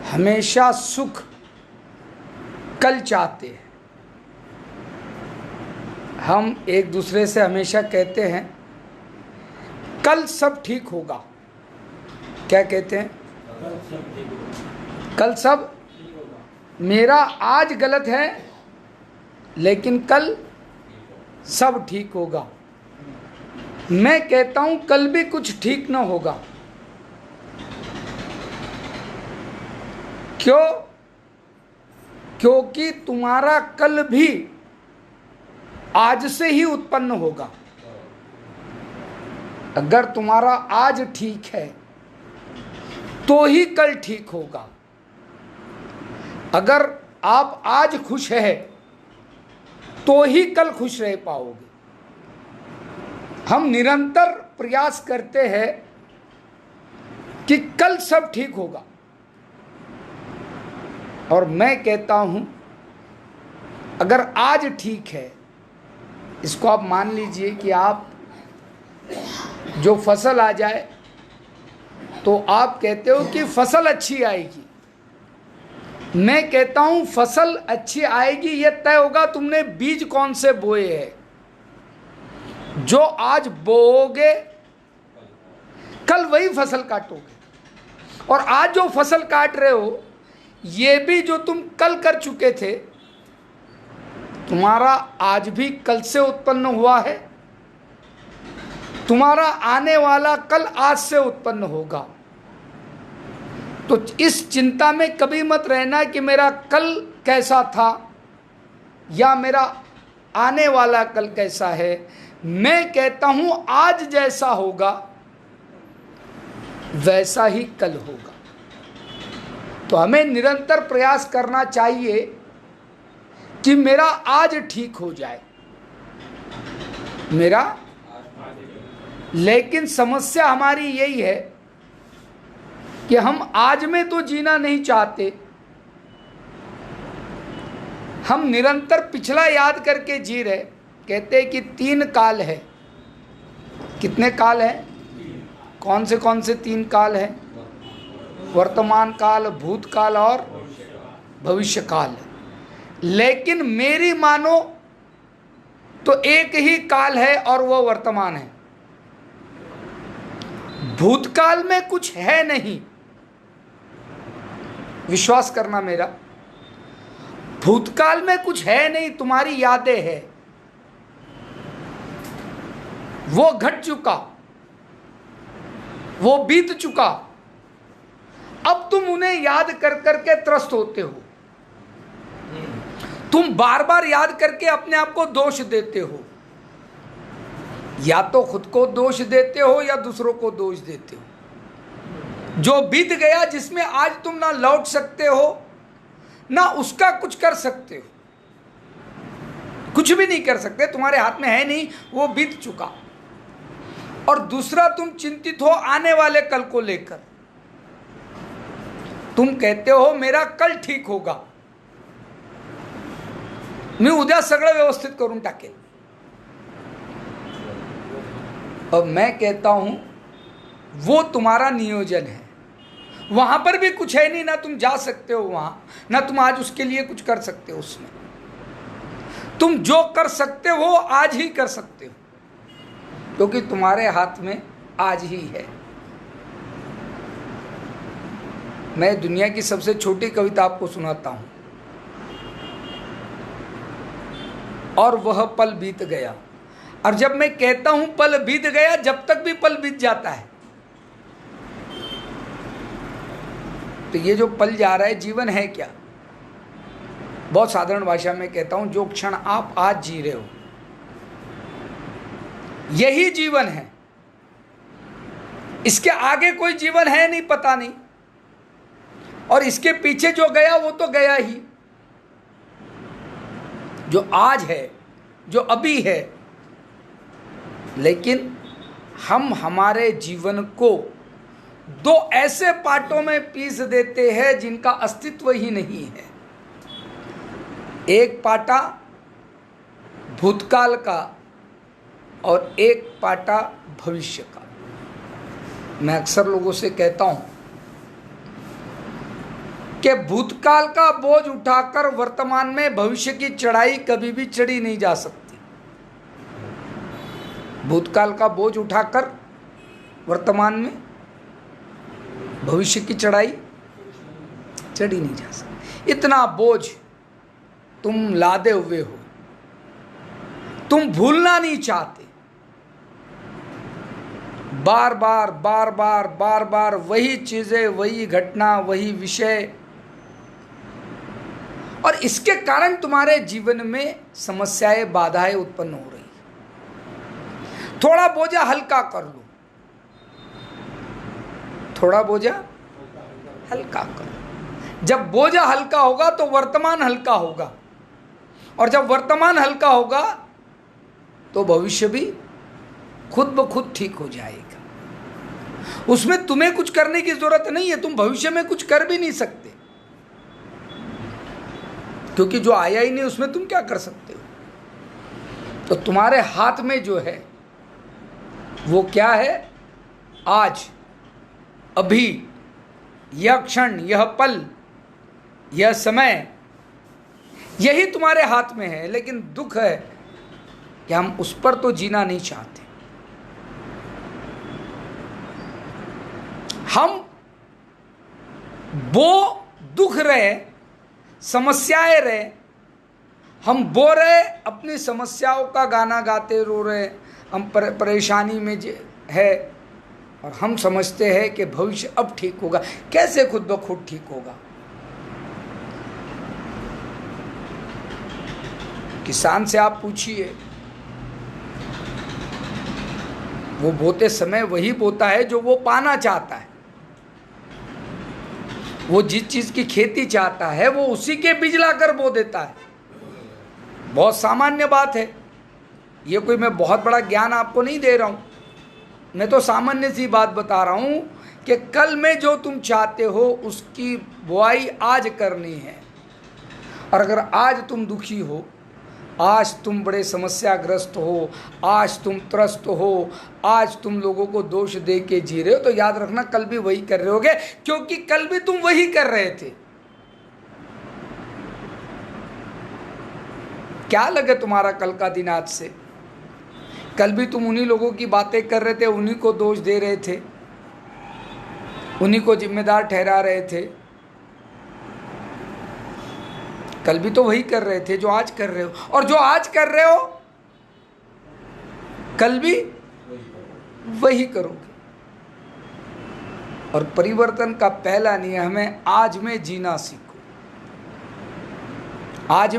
हमेशा सुख कल चाहते हैं। हम एक दूसरे से हमेशा कहते हैं कल सब ठीक होगा। क्या कहते हैं? कल सब, मेरा आज गलत है लेकिन कल सब ठीक होगा। मैं कहता हूं कल भी कुछ ठीक ना होगा। क्यों? क्योंकि तुम्हारा कल भी आज से ही उत्पन्न होगा। अगर तुम्हारा आज ठीक है तो ही कल ठीक होगा। अगर आप आज खुश है तो ही कल खुश रह पाओगे। हम निरंतर प्रयास करते हैं कि कल सब ठीक होगा, और मैं कहता हूं अगर आज ठीक है, इसको आप मान लीजिए कि आप जो फसल आ जाए तो आप कहते हो कि फसल अच्छी आएगी। मैं कहता हूं फसल अच्छी आएगी यह तय होगा तुमने बीज कौन से बोए हैं। जो आज बोओगे कल वही फसल काटोगे, और आज जो फसल काट रहे हो ये भी जो तुम कल कर चुके थे, तुम्हारा आज भी कल से उत्पन्न हुआ है। तुम्हारा आने वाला कल आज से उत्पन्न होगा। तो इस चिंता में कभी मत रहना कि मेरा कल कैसा था या मेरा आने वाला कल कैसा है। मैं कहता हूं आज जैसा होगा वैसा ही कल होगा। तो हमें निरंतर प्रयास करना चाहिए कि मेरा आज ठीक हो जाए, मेरा। लेकिन समस्या हमारी यही है कि हम आज में तो जीना नहीं चाहते। हम निरंतर पिछला याद करके जी रहे। कहते हैं कि 3 काल है। कितने काल है? कौन से 3 काल है? वर्तमान काल, भूतकाल और भविष्य काल। लेकिन मेरी मानो तो एक ही काल है और वह वर्तमान है। भूतकाल में कुछ है नहीं, विश्वास करना मेरा। भूतकाल में कुछ है नहीं, तुम्हारी यादें हैं। वो घट चुका, वो बीत चुका। अब तुम उन्हें याद कर करके त्रस्त होते हो। तुम बार बार याद करके अपने आप को दोष देते हो। या तो खुद को दोष देते हो या दूसरों को दोष देते हो। जो बीत गया, जिसमें आज तुम ना लौट सकते हो ना उसका कुछ कर सकते हो, कुछ भी नहीं कर सकते, तुम्हारे हाथ में है नहीं, वो बीत चुका। और दूसरा, तुम चिंतित हो आने वाले कल को लेकर। तुम कहते हो मेरा कल ठीक होगा, मी उद्या सगळं व्यवस्थित करून टाकेन। अब मैं कहता हूं वो तुम्हारा नियोजन है। वहां पर भी कुछ है नहीं, ना तुम जा सकते हो वहां, ना तुम आज उसके लिए कुछ कर सकते हो उसमें। तुम जो कर सकते हो आज ही कर सकते हो, क्योंकि तुम्हारे हाथ में आज ही है। मैं दुनिया की सबसे छोटी कविता आपको सुनाता हूं। और वह पल बीत गया। और जब मैं कहता हूं पल बीत गया, जब तक भी पल बीत जाता है। तो ये जो पल जा रहा है, जीवन है क्या? बहुत साधारण भाषा में कहता हूं, जो क्षण आप आज जी रहे हो यही जीवन है। इसके आगे कोई जीवन है नहीं, पता नहीं। और इसके पीछे जो गया वो तो गया ही। जो आज है, जो अभी है। लेकिन हम हमारे जीवन को 2 ऐसे पार्टों में पीस देते हैं जिनका अस्तित्व ही नहीं है। एक पाटा भूतकाल का और एक पाटा भविष्य का। मैं अक्सर लोगों से कहता हूं कि कि भूतकाल का बोझ उठाकर वर्तमान में भविष्य की चढ़ाई कभी भी चढ़ी नहीं जा सकती। भूतकाल का बोझ उठाकर वर्तमान में भविष्य की चढ़ाई चढ़ी नहीं जा सकती। इतना बोझ तुम लादे हुए हो, तुम भूलना नहीं चाहते। बार बार बार बार बार बार वही चीजें, वही घटना, वही विषय, और इसके कारण तुम्हारे जीवन में समस्याएं, बाधाएं उत्पन्न हो रही। थोड़ा बोझा हल्का कर लो, थोड़ा बोझा हल्का करो। जब बोझा हल्का होगा तो वर्तमान हल्का होगा, और जब वर्तमान हल्का होगा तो भविष्य भी खुद ब खुद ठीक हो जाएगा। उसमें तुम्हें कुछ करने की जरूरत नहीं है, तुम भविष्य में कुछ कर भी नहीं सकते, क्योंकि जो आया ही नहीं उसमें तुम क्या कर सकते हो। तो तुम्हारे हाथ में जो है वो क्या है? आज, अभी, यह क्षण, यह पल, यह समय, यही तुम्हारे हाथ में है। लेकिन दुख है कि हम उस पर तो जीना नहीं चाहते। हम वो दुख रहे, समस्याएं रहे, हम बो रहे, अपनी समस्याओं का गाना गाते रो रहे, हम परेशानी में है, और हम समझते हैं कि भविष्य अब ठीक होगा। कैसे खुद ब खुद ठीक होगा? किसान से आप पूछिए, वो बोते समय वही बोता है जो वो पाना चाहता है। वो जिस चीज की खेती चाहता है वो उसी के बीज लाकर बो देता है। बहुत सामान्य बात है ये, कोई मैं बहुत बड़ा ज्ञान आपको नहीं दे रहा हूं, मैं तो सामान्य सी बात बता रहा हूं कि कल में जो तुम चाहते हो उसकी बुआई आज करनी है। और अगर आज तुम दुखी हो, आज तुम बड़े समस्याग्रस्त हो, आज तुम त्रस्त हो, आज तुम लोगों को दोष दे के जी रहे हो, तो याद रखना कल भी वही कर रहे होगे, क्योंकि कल भी तुम वही कर रहे थे। क्या लगे तुम्हारा कल का दिन आज से? कल भी तुम उन्हीं लोगों की बातें कर रहे थे, उन्हीं को दोष दे रहे थे, उन्हीं को जिम्मेदार ठहरा रहे थे। कल भी तो वही कर रहे थे जो आज कर रहे हो, और जो आज कर रहे हो कल भी वही करोगे। और परिवर्तन का पहला नियम है आज में जीना सीखो। आज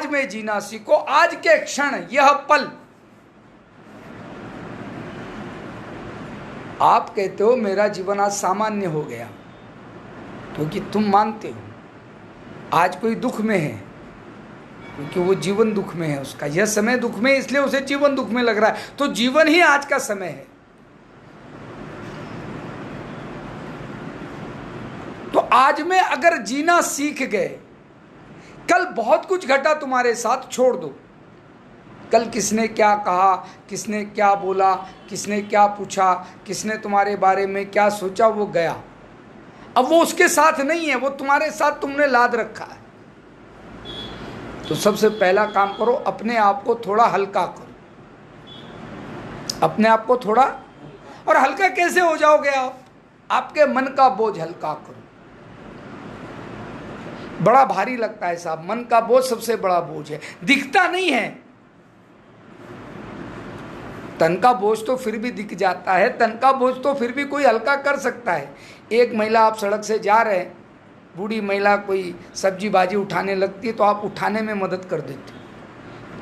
में जीना सीखो। आज के क्षण, यह पल। आप कहते हो मेरा जीवन आज सामान्य हो गया, क्योंकि तुम मानते हो आज कोई दुख में है, क्योंकि वो जीवन दुख में है, उसका यह समय दुख में, इसलिए उसे जीवन दुख में लग रहा है। तो जीवन ही आज का समय है। तो आज में अगर जीना सीख गए, कल बहुत कुछ घटा तुम्हारे साथ, छोड़ दो। कल किसने क्या कहा, किसने क्या बोला, किसने क्या पूछा, किसने तुम्हारे बारे में क्या सोचा, वो गया। अब वो उसके साथ नहीं है, वो तुम्हारे साथ तुमने लाद रखा है। तो सबसे पहला काम करो, अपने आप को थोड़ा हल्का करो। अपने आप को थोड़ा, और हल्का कैसे हो जाओगे आप? आपके मन का बोझ हल्का करो। बड़ा भारी लगता है साहब, मन का बोझ सबसे बड़ा बोझ है, दिखता नहीं है। तन का बोझ तो फिर भी दिख जाता है, तन का बोझ तो फिर भी कोई हल्का कर सकता है। एक महिला, आप सड़क से जा रहे हैं, बूढ़ी महिला कोई सब्जी भाजी उठाने लगती है, तो आप उठाने में मदद कर देते हो,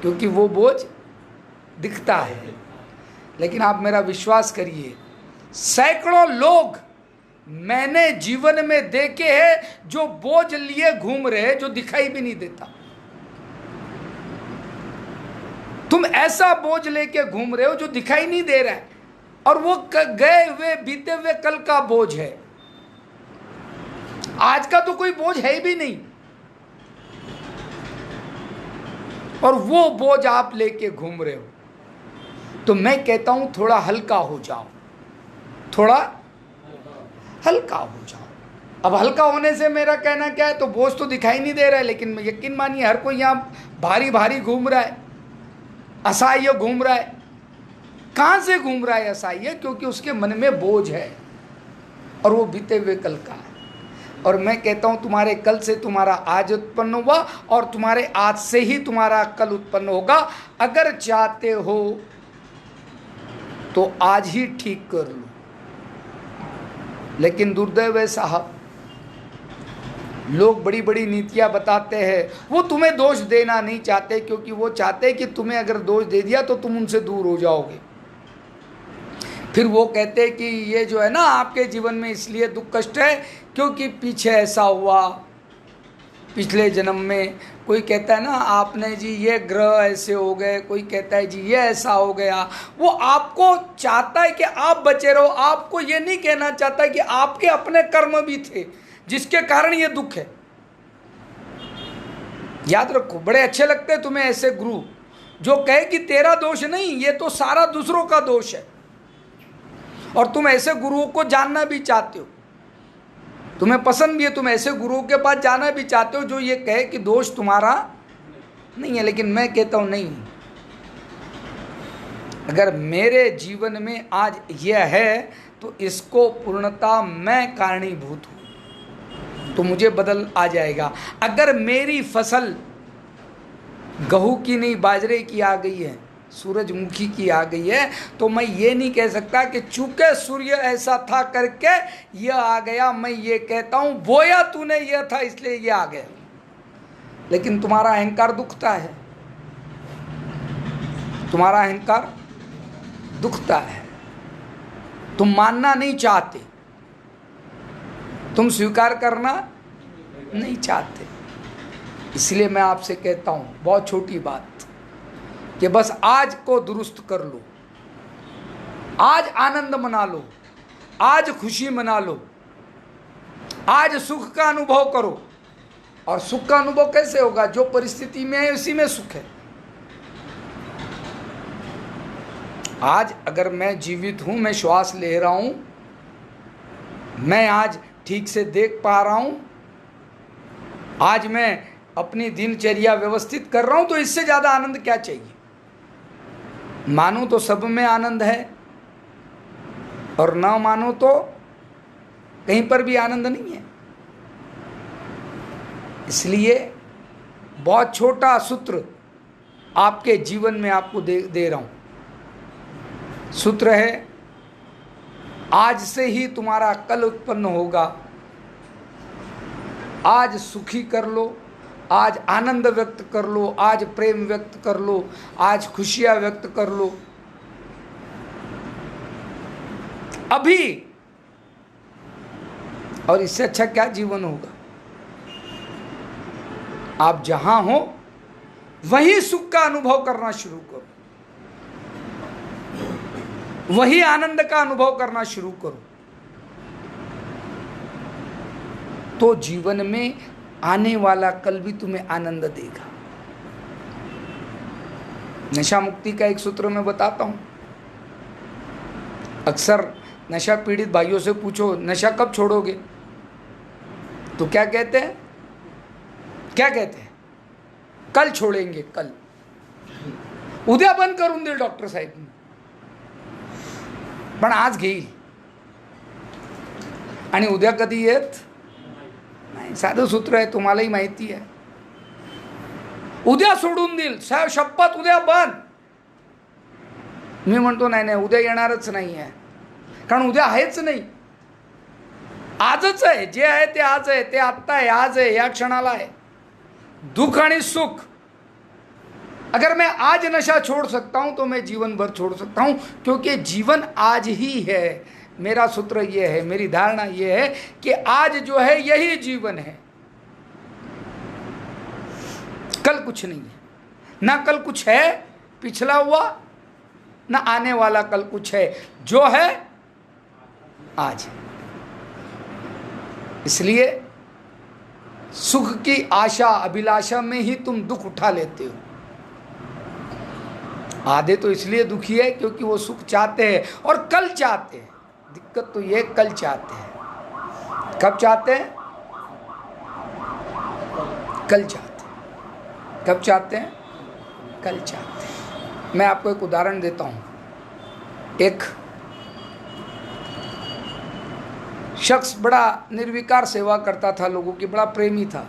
क्योंकि वो बोझ दिखता है। लेकिन आप मेरा विश्वास करिए, सैकड़ों लोग मैंने जीवन में देखे हैं जो बोझ लिए घूम रहे हैं, जो दिखाई भी नहीं देता। तुम ऐसा बोझ लेके घूम रहे हो जो दिखाई नहीं दे रहा है, और वो गए हुए बीते हुए कल का बोझ है। आज का तो कोई बोझ है भी नहीं, और वो बोझ आप लेके घूम रहे हो। तो मैं कहता हूं थोड़ा हल्का हो जाओ, थोड़ा हल्का हो जाओ। अब हल्का होने से मेरा कहना क्या है, तो बोझ तो दिखाई नहीं दे रहा है, लेकिन यकीन मानिए हर कोई यहाँ भारी भारी घूम रहा है, असहाय घूम रहा है। कहाँ से घूम रहा है असहाय? क्योंकि उसके मन में बोझ है और वो बीते हुए कल का है। और मैं कहता हूँ तुम्हारे कल से तुम्हारा आज उत्पन्न हुआ और तुम्हारे आज से ही तुम्हारा कल उत्पन्न होगा। अगर चाहते हो तो आज ही ठीक कर लो। लेकिन दुर्दैव है साहब, लोग बड़ी बड़ी नीतियां बताते हैं, वो तुम्हें दोष देना नहीं चाहते, क्योंकि वो चाहते हैं कि तुम्हें अगर दोष दे दिया तो तुम उनसे दूर हो जाओगे। फिर वो कहते हैं कि ये जो है ना आपके जीवन में इसलिए दुख कष्ट है क्योंकि पीछे ऐसा हुआ, पिछले जन्म में। कोई कहता है ना आपने जी ये ग्रह ऐसे हो गए, कोई कहता है जी ये ऐसा हो गया। वो आपको चाहता है कि आप बचे रहो, आपको ये नहीं कहना चाहता कि आपके अपने कर्म भी थे जिसके कारण ये दुख है। याद रखो, बड़े अच्छे लगते हैं तुम्हें ऐसे गुरु जो कहे कि तेरा दोष नहीं, ये तो सारा दूसरों का दोष है। और तुम ऐसे गुरुओं को जानना भी चाहते हो, तुम्हें पसंद भी है, तुम ऐसे गुरुओं के पास जाना भी चाहते हो जो ये कहे कि दोष तुम्हारा नहीं है। लेकिन मैं कहता हूं नहीं, अगर मेरे जीवन में आज यह है तो इसको पूर्णता मैं कारणीभूत हूं, तो मुझे बदल आ जाएगा। अगर मेरी फसल गेहूं की नहीं बाजरे की आ गई है, सूरजमुखी की आ गई है, तो मैं ये नहीं कह सकता कि चूंकि सूर्य ऐसा था करके यह आ गया। मैं ये कहता हूं बोया तूने यह था इसलिए यह आ गया। लेकिन तुम्हारा अहंकार दुखता है, तुम्हारा अहंकार दुखता है, तुम मानना नहीं चाहते, तुम स्वीकार करना नहीं चाहते। इसलिए मैं आपसे कहता हूं बहुत छोटी बात कि बस आज को दुरुस्त कर लो, आज आनंद मना लो, आज खुशी मना लो, आज सुख का अनुभव करो। और सुख का अनुभव कैसे होगा? जो परिस्थिति में है उसी में सुख है। आज अगर मैं जीवित हूं, मैं श्वास ले रहा हूं, मैं आज ठीक से देख पा रहा हूं, आज मैं अपनी दिनचर्या व्यवस्थित कर रहा हूं, तो इससे ज्यादा आनंद क्या चाहिए? मानो तो सब में आनंद है और ना मानो तो कहीं पर भी आनंद नहीं है। इसलिए बहुत छोटा सूत्र आपके जीवन में आपको दे रहा हूं। सूत्र है, आज से ही तुम्हारा कल उत्पन्न होगा। आज सुखी कर लो, आज आनंद व्यक्त कर लो, आज प्रेम व्यक्त कर लो, आज खुशियां व्यक्त कर लो अभी। और इससे अच्छा क्या जीवन होगा? आप जहां हो वही सुख का अनुभव करना शुरू करो, वही आनंद का अनुभव करना शुरू करो, तो जीवन में आने वाला कल भी तुम्हें आनंद देगा। नशा मुक्ति का एक सूत्र मैं बताता हूं। अक्सर नशा पीड़ित भाइयों से पूछो नशा कब छोड़ोगे, तो क्या कहते हैं? क्या कहते हैं? कल छोड़ेंगे, कल, उद्या बंद करून देईल डॉक्टर साहेब, पण आज घेईल आणि उद्या कधी येत नाही। साधं सूत्र आहे, तुम्हालाही माहिती आहे। उद्या सोडून देईल साहेब, शपथ उद्या बंद। मी म्हणतो नाही नाही, उद्या येणारच नाही आहे, कारण उद्या आहेच नाही, आजच आहे। जे आहे ते आज आहे, ते आत्ता आहे, आज आहे, या क्षणाला आहे। दुख आणि सुख, अगर मैं आज नशा छोड़ सकता हूं तो मैं जीवन भर छोड़ सकता हूं, क्योंकि जीवन आज ही है। मेरा सूत्र ये है, मेरी धारणा ये है कि आज जो है यही जीवन है, कल कुछ नहीं है। ना कल कुछ है पिछला हुआ, ना आने वाला कल कुछ है, जो है आज। इसलिए सुख की आशा अभिलाषा में ही तुम दुख उठा लेते हो। आधे तो इसलिए दुखी है क्योंकि वो सुख चाहते हैं और कल चाहते हैं। दिक्कत तो ये, कल चाहते हैं। कब चाहते हैं? कल चाहते हैं। कब चाहते हैं? कल चाहते हैं। मैं आपको एक उदाहरण देता हूँ। एक शख्स बड़ा निर्विकार सेवा करता था लोगों की, बड़ा प्रेमी था,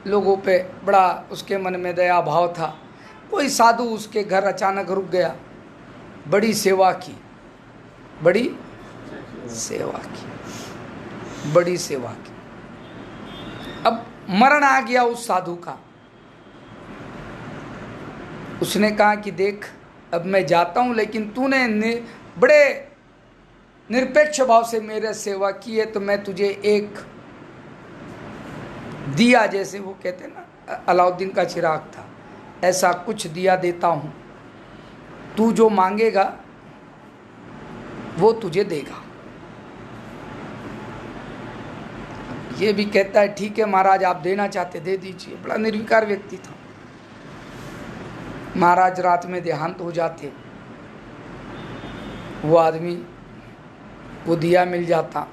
लोगों पे बड़ा उसके मन में दया भाव था। कोई साधु उसके घर अचानक रुक गया, बड़ी सेवा की, बड़ी सेवा की, बड़ी सेवा की। अब मरण आ गया उस साधु का। उसने कहा कि देख, अब मैं जाता हूं, लेकिन तूने बड़े निरपेक्ष भाव से मेरे सेवा की है, तो मैं तुझे एक दिया, जैसे वो कहते हैं ना अलाउद्दीन का चिराग था, ऐसा कुछ दिया देता हूं, तू जो मांगेगा वो तुझे देगा। ये भी कहता है ठीक है महाराज, आप देना चाहते दे दीजिए। बड़ा निर्विकार व्यक्ति था। महाराज रात में देहांत हो जाते, वो आदमी को दिया मिल जाता।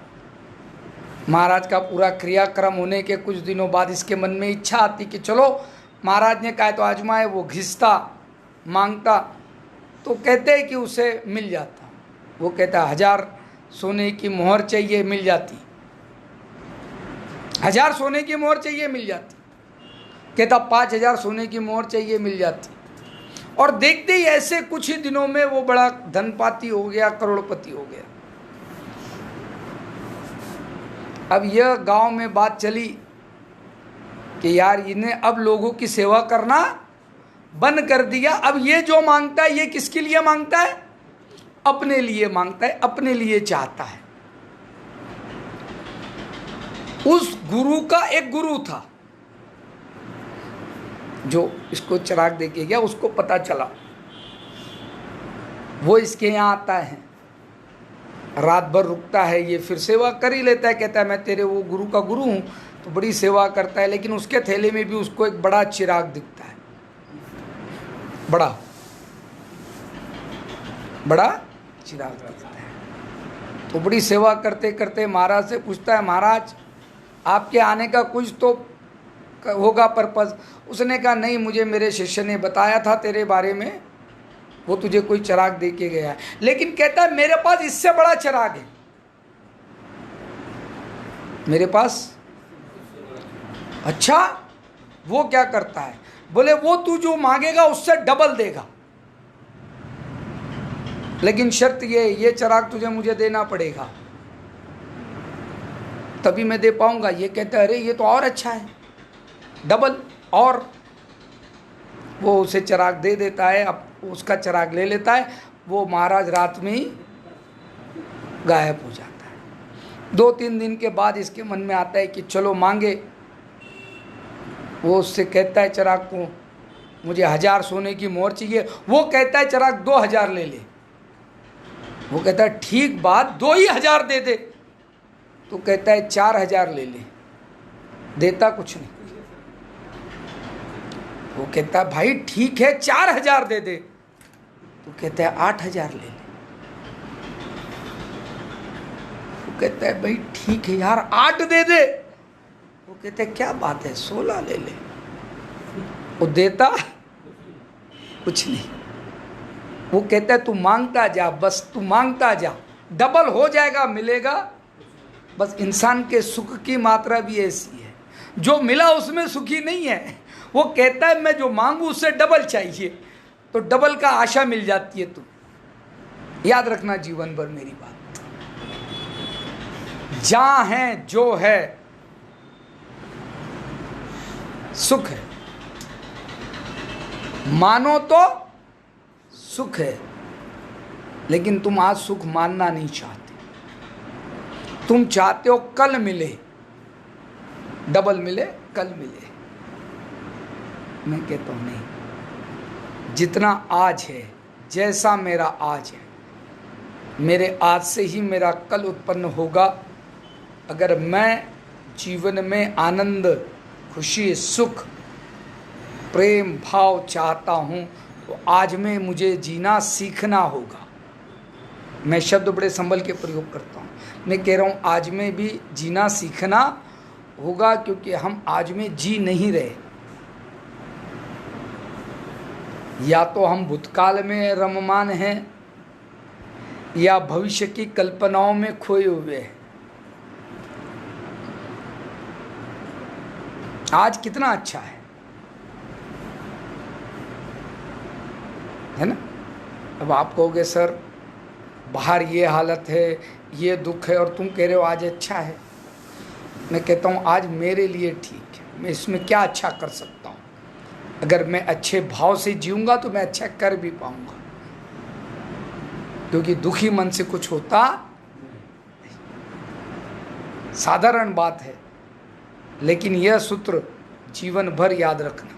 महाराज का पूरा क्रियाक्रम होने के कुछ दिनों बाद इसके मन में इच्छा आती कि चलो महाराज ने कहा तो आजमाए। वो घिसता, मांगता, तो कहते हैं कि उसे मिल जाता। वो कहता 1000 सोने की मोहर चाहिए, मिल जाती। 1000 सोने की मोहर चाहिए, मिल जाती। कहता 5000 सोने की मोहर चाहिए, मिल जाती। और देखते ही ऐसे कुछ ही दिनों में वो बड़ा धनपाती हो गया, करोड़पति हो गया। अब यह गांव में बात चली कि यार इन्हें अब लोगों की सेवा करना बंद कर दिया। अब ये जो मांगता है, ये किसके लिए मांगता है? अपने लिए मांगता है, अपने लिए चाहता है। उस गुरु का एक गुरु था जो इसको चिराग दे के गया। उसको पता चला, वो इसके यहाँ आता है, रात भर रुकता है, ये फिर सेवा कर ही लेता है। कहता है मैं तेरे वो गुरु का गुरु हूँ, तो बड़ी सेवा करता है। लेकिन उसके थैले में भी उसको एक बड़ा चिराग दिखता है, बड़ा बड़ा चिराग दिखता है। तो बड़ी सेवा करते करते महाराज से पूछता है, महाराज आपके आने का कुछ तो होगा पर्पज़। उसने कहा नहीं, मुझे मेरे शिष्य ने बताया था तेरे बारे में, वो तुझे कोई चिराग दे के गया है। लेकिन कहता है मेरे पास इससे बड़ा चिराग है, मेरे पास। अच्छा, वो क्या करता है? बोले वो तू जो मांगेगा उससे डबल देगा, लेकिन शर्त ये चिराग तुझे मुझे देना पड़ेगा, तभी मैं दे पाऊंगा। ये कहता है अरे ये तो और अच्छा है, डबल। और वो उसे चिराग दे देता है। अब उसका चिराग ले लेता है। वो महाराज रात में ही गायब हो जाता है। 2-3 दिन के बाद इसके मन में आता है कि चलो मांगे। वो उससे कहता है चिराग को, मुझे 1000 सोने की मोहर चाहिए। वो कहता है चिराग 2000 ले ले। वो कहता है ठीक बात, 2 ही 1000 दे दे। तो कहता है 4000 ले ले। देता कुछ नहीं। वो कहता है भाई ठीक है 4000 दे दे। तो कहता है 8000 ले ले। वो कहता है भाई ठीक है यार 8 दे दे। वो कहता है क्या बात है 16 ले ले। वो देता कुछ नहीं। वो कहता है तू मांगता जा, बस तू मांगता जा, डबल हो जाएगा, मिलेगा। बस इंसान के सुख की मात्रा भी ऐसी है, जो मिला उसमें सुखी नहीं है। वो कहता है मैं जो मांगू उससे डबल चाहिए, तो डबल का आशा मिल जाती है। तू याद रखना जीवन भर मेरी बात। जहां है जो है सुख है, मानो तो सुख है, लेकिन तुम आज सुख मानना नहीं चाहते। तुम चाहते हो कल मिले, डबल मिले, कल मिले। मैं कहता हूं नहीं, जितना आज है, जैसा मेरा आज है, मेरे आज से ही मेरा कल उत्पन्न होगा। अगर मैं जीवन में आनंद, खुशी, सुख, प्रेम भाव चाहता हूं, तो आज में मुझे जीना सीखना होगा। मैं शब्द बड़े संभल के प्रयोग करता हूँ। मैं कह रहा हूँ आज में भी जीना सीखना होगा, क्योंकि हम आज में जी नहीं रहे। या तो हम भूतकाल में रममान हैं या भविष्य की कल्पनाओं में खोए हुए हैं। आज कितना अच्छा है ना। अब आप कहोगे सर बाहर ये हालत है, ये दुख है, और तुम कह रहे हो आज अच्छा है। मैं कहता हूँ आज मेरे लिए ठीक है, मैं इसमें क्या अच्छा कर सकता हूँ। अगर मैं अच्छे भाव से जीऊंगा तो मैं अच्छा कर भी पाऊंगा, क्योंकि दुखी मन से कुछ होता नहीं। साधारण बात है, लेकिन यह सूत्र जीवन भर याद रखना।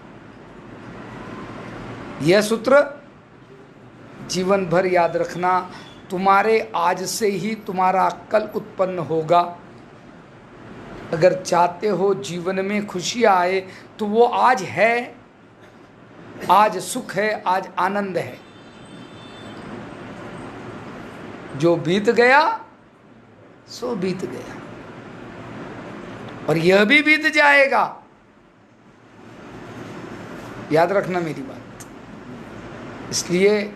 यह सूत्र जीवन भर याद रखना। तुम्हारे आज से ही तुम्हारा कल उत्पन्न होगा। अगर चाहते हो जीवन में खुशियाँ आए तो वो आज है, आज सुख है, आज आनंद है। जो बीत गया सो बीत गया, और यह भी बीत जाएगा। याद रखना मेरी बात। इसलिए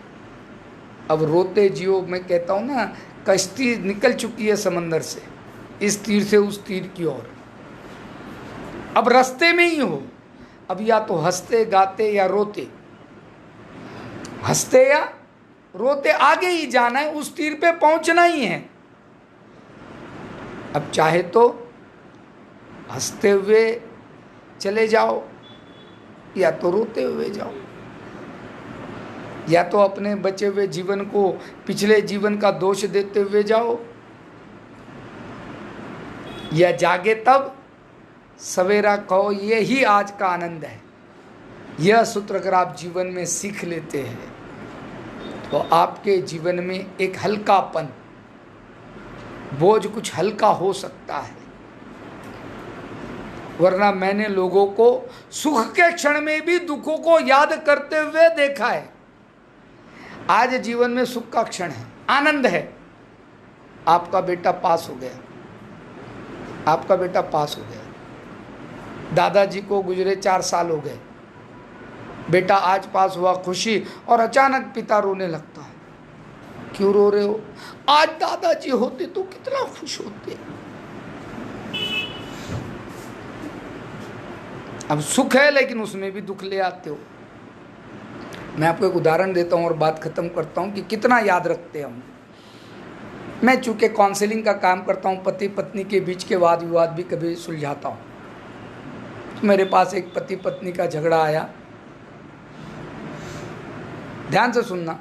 अब रोते जियो। मैं कहता हूं ना, कश्ती निकल चुकी है समंदर से, इस तीर से उस तीर की ओर। अब रास्ते में ही हो। अब या तो हंसते गाते या रोते, हंसते या रोते आगे ही जाना है, उस तीर पे पहुंचना ही है। अब चाहे तो हंसते हुए चले जाओ या तो रोते हुए जाओ, या तो अपने बचे हुए जीवन को पिछले जीवन का दोष देते हुए जाओ, या जागे तब सवेरा कहो ये ही आज का आनंद है। यह सूत्र अगर आप जीवन में सीख लेते हैं तो आपके जीवन में एक हल्कापन, बोझ कुछ हल्का हो सकता है। वरना मैंने लोगों को सुख के क्षण में भी दुखों को याद करते हुए देखा है। आज जीवन में सुख का क्षण है, आनंद है। आपका बेटा पास हो गया, आपका बेटा पास हो गया। दादाजी को गुजरे 4 साल हो गए, बेटा आज पास हुआ, खुशी, और अचानक पिता रोने लगता है। क्यों रो रहे हो? आज दादाजी होते तो कितना खुश होते। अब सुख है लेकिन उसमें भी दुख ले आते हो। मैं आपको एक उदाहरण देता हूँ और बात खत्म करता हूँ कि कितना याद रखते हैं हम। मैं चूंकि काउंसलिंग का काम करता हूँ, पति पत्नी के बीच के वाद विवाद भी कभी सुलझाता हूँ। तो मेरे पास एक पति पत्नी का झगड़ा आया, ध्यान से सुनना,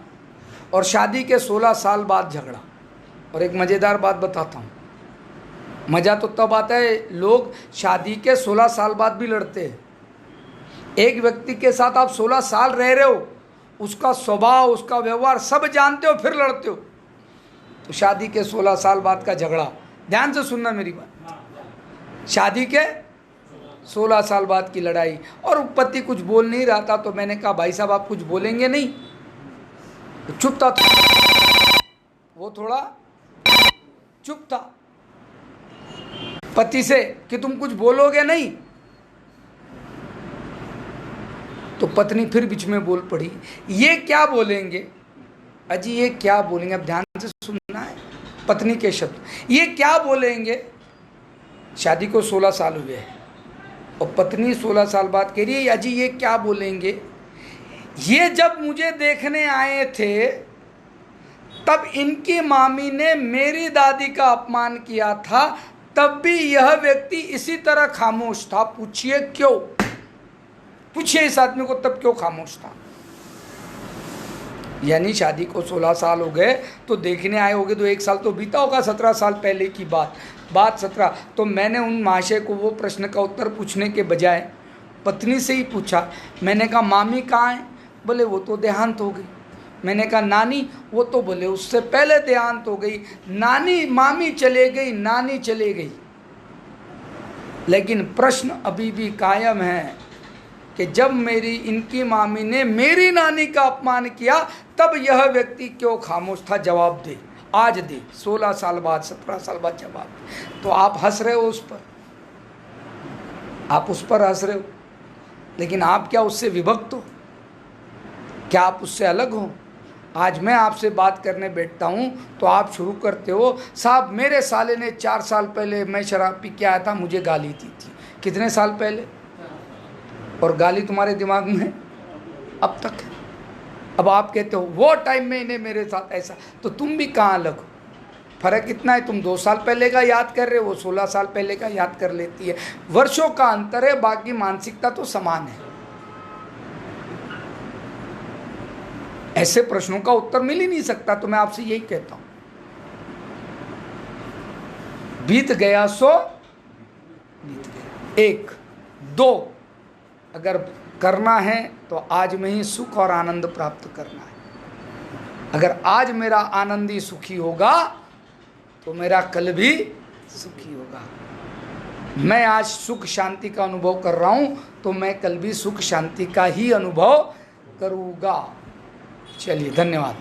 और शादी के 16 साल बाद झगड़ा। और एक मज़ेदार बात बताता हूँ, मज़ा तो तब आता है, लोग शादी के 16 साल बाद भी लड़ते हैं। एक व्यक्ति के साथ आप 16 साल रह रहे हो, उसका स्वभाव, उसका व्यवहार सब जानते हो, फिर लड़ते हो। तो शादी के 16 साल बाद का झगड़ा, ध्यान से सुनना मेरी बात। शादी के 16 साल बाद की लड़ाई, और पति कुछ बोल नहीं रहा था। तो मैंने कहा भाई साहब आप कुछ बोलेंगे नहीं? तो चुप था, वो थोड़ा चुप था पति से कि तुम कुछ बोलोगे नहीं। तो पत्नी फिर बीच में बोल पड़ी, ये क्या बोलेंगे? अजी ये क्या बोलेंगे? अब ध्यान से सुनना है पत्नी के शब्द, ये क्या बोलेंगे? शादी को 16 साल हुए हैं और पत्नी 16 साल बाद कह रही है अजी ये क्या बोलेंगे? ये जब मुझे देखने आए थे तब इनकी मामी ने मेरी दादी का अपमान किया था, तब भी यह व्यक्ति इसी तरह खामोश था। पूछिए क्यों? पूछिए इस आदमी को तब क्यों खामोश था। यानी शादी को 16 साल हो गए तो देखने आए होगे तो 1 साल तो बीता होगा, 17 साल पहले की बात 17। तो मैंने उन महाशय को वो प्रश्न का उत्तर पूछने के बजाय पत्नी से ही पूछा। मैंने कहा मामी कहाँ है? बोले वो तो देहांत हो गई। मैंने कहा नानी? वो तो बोले उससे पहले देहांत हो गई। नानी, मामी चले गई, नानी चले गई, लेकिन प्रश्न अभी भी कायम है कि जब मेरी इनकी मामी ने मेरी नानी का अपमान किया तब यह व्यक्ति क्यों खामोश था? जवाब दे। आज दे, 16 साल बाद 17 साल बाद जवाब, तो आप हंस रहे हो उस पर, आप उस पर हंस रहे हो, लेकिन आप क्या उससे विभक्त हो? क्या आप उससे अलग हो? आज मैं आपसे बात करने बैठता हूँ तो आप शुरू करते हो, साहब मेरे साले ने 4 साल पहले मैं शराब पी के आया था, मुझे गाली दी थी। कितने साल पहले? और गाली तुम्हारे दिमाग में अब तक है। अब आप कहते हो वो टाइम में इन्हें मेरे साथ ऐसा, तो तुम भी कहाँ अलग हो? फर्क इतना है, तुम 2 साल पहले का याद कर रहे हो, वो 16 साल पहले का याद कर लेती है। वर्षों का अंतर है, बाकी मानसिकता तो समान है। ऐसे प्रश्नों का उत्तर मिल ही नहीं सकता, तो मैं आपसे यही कहता हूं, बीत गया सो बीत गया। 1 2 अगर करना है तो आज में ही सुख और आनंद प्राप्त करना है। अगर आज मेरा आनंद ही सुखी होगा तो मेरा कल भी सुखी होगा। मैं आज सुख शांति का अनुभव कर रहा हूं तो मैं कल भी सुख शांति का ही अनुभव करूंगा। चलिए, धन्यवाद।